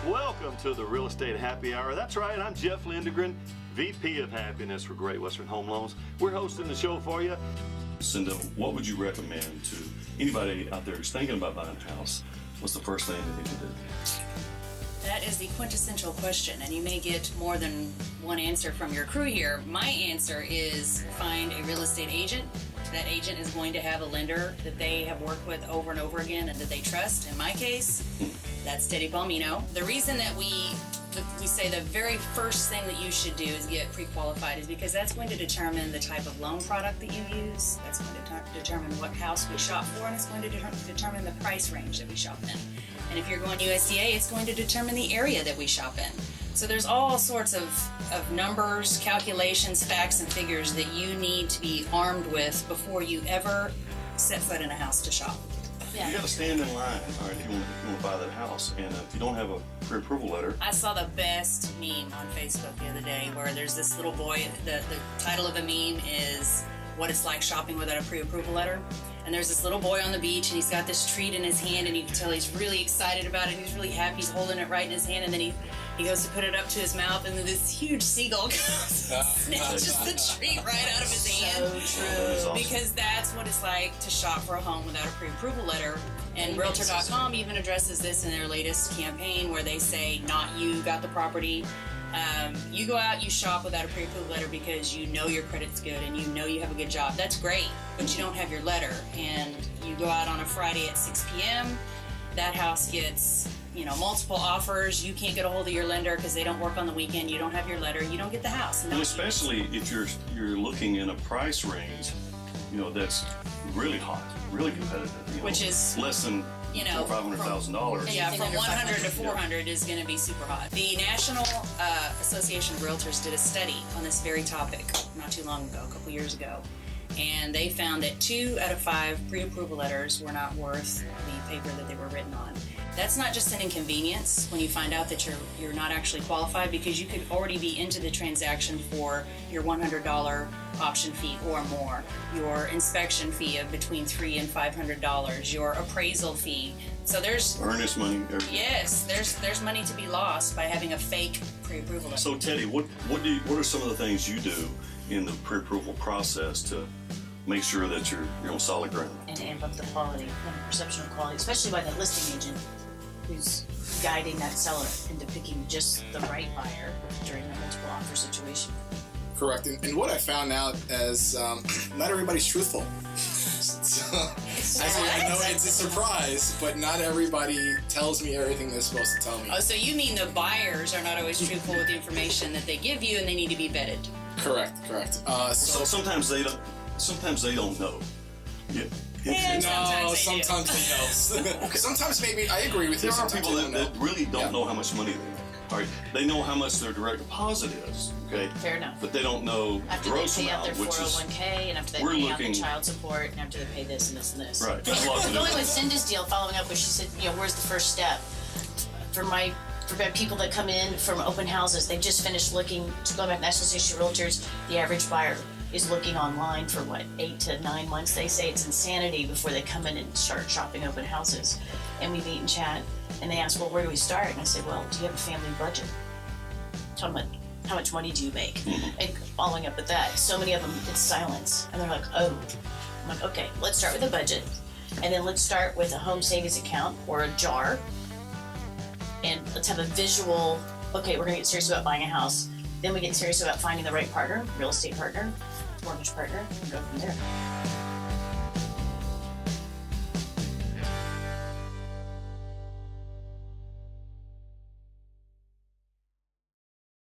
Welcome to the Real Estate Happy Hour. That's right, I'm Jeff Lindegren, VP of Happiness for Great Western Home Loans. We're hosting the show for you. Cinda, what would you recommend to anybody out there who's thinking about buying a house? What's the first thing they need to do? That is the quintessential question, and you may get more than one answer from your crew here. My answer is find a real estate agent. That agent is going to have a lender that they have worked with over and over again and that they trust. In my case, that's Paulmeno. The reason that we say the very first thing that you should do is get pre-qualified is because that's going to determine the type of loan product that you use. That's going to determine what house we shop for, and it's going to determine the price range that we shop in. And if you're going USDA, it's going to determine the area that we shop in. So there's all sorts of numbers, calculations, facts, and figures that you need to be armed with before you ever set foot in a house to shop. You got to stand in line, all right, if you want to buy that house. And if you don't have a pre-approval letter. I saw the best meme on Facebook the other day where there's this little boy, the title of the meme is what it's like shopping without a pre-approval letter. And there's this little boy on the beach, and he's got this treat in his hand, and you can tell he's really excited about it. He's really happy. He's holding it right in his hand, and then he goes to put it up to his mouth, and then this huge seagull comes and snatches the treat right out of his hand. So true. Awesome. Because that's what it's like to shop for a home without a pre-approval letter. And Realtor.com even addresses this in their latest campaign where they say, not you got the property. You go out, you shop without a pre-approval letter because you know your credit's good and you know you have a good job. That's great, but you don't have your letter. And you go out on a Friday at 6 p.m., that house gets, multiple offers. You can't get a hold of your lender because they don't work on the weekend. You don't have your letter. You don't get the house. And especially if you're looking in a price range, that's really hot, really competitive. Which is less than $500,000. Yeah, from 100 to 400 is going to be super hot. The National Association of Realtors did a study on this very topic not too long ago, a couple years ago, and they found that 2 out of 5 pre-approval letters were not worth the paper that they were written on. That's not just an inconvenience when you find out that you're not actually qualified, because you could already be into the transaction for your $100 option fee or more, your inspection fee of between $300 and $500, your appraisal fee. So there's earnest money. Yes, there's money to be lost by having a fake pre-approval letter. So Teddy, what are some of the things you do in the pre-approval process to make sure that you're on solid ground and amp up the quality and the perception of quality, especially by that listing agent who's guiding that seller into picking just the right buyer during a multiple offer situation. Correct. And what I found out is not everybody's truthful. So, I know it's a surprise, but not everybody tells me everything they're supposed to tell me. Oh, so you mean the buyers are not always truthful with the information that they give you, and they need to be vetted? Correct. So sometimes they don't know. Yeah. And sometimes they know. Sometimes maybe I agree with you. There are people that really don't know how much money they have. All right, they know how much their direct deposit is. Okay, fair enough. But they don't know after gross they pay out amount, their which 401k, and after they pay out their child support, and after they pay this and this and this. Right. Going with Cinda's deal, following up, where she said, where's the first step? For people that come in from open houses, they just finished looking. Going back to National Association of Realtors, the average buyer is looking online for 8 to 9 months. They say it's insanity before they come in and start shopping open houses. And we meet and chat, and they ask, well, where do we start? And I say, well, do you have a family budget? How much money do you make? And following up with that, so many of them, it's silence. And they're like, oh. I'm like, okay, let's start with a budget. And then let's start with a home savings account or a jar. And let's have a visual, okay, we're gonna get serious about buying a house. Then we get serious about finding the right partner, real estate partner, mortgage partner, and go from there.